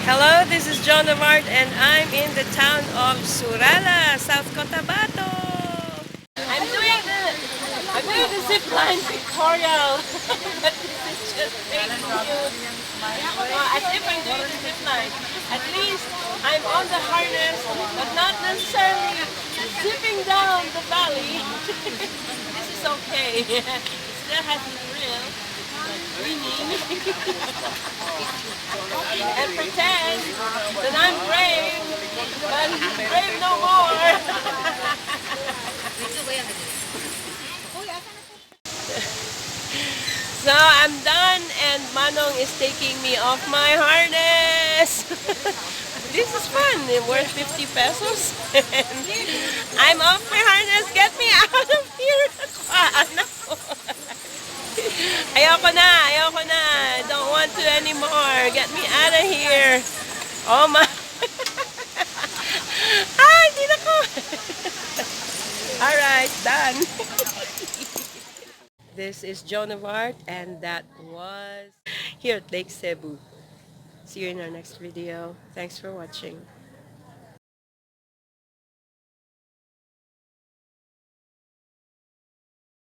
Hello, this is Joan of Art and I'm in the town of Surala, South Cotabato. I'm doing the zipline pictorial. But this is just fake news. As if I'm doing the zipline. At least I'm on the harness, but not necessarily zipping down the valley. This is okay. It still has the thrill. Winning and pretend that I'm brave, but brave no more. So I'm done and Manong is taking me off my harness. This is fun, worth 50 pesos. I'm off my harness, get me out of here. Ayoko na. Don't want to anymore. Get me out of here. Oh my. Hindi na ko. Alright, done. This is Joan of Art and that was here at Lake Cebu. See you in our next video. Thanks for watching.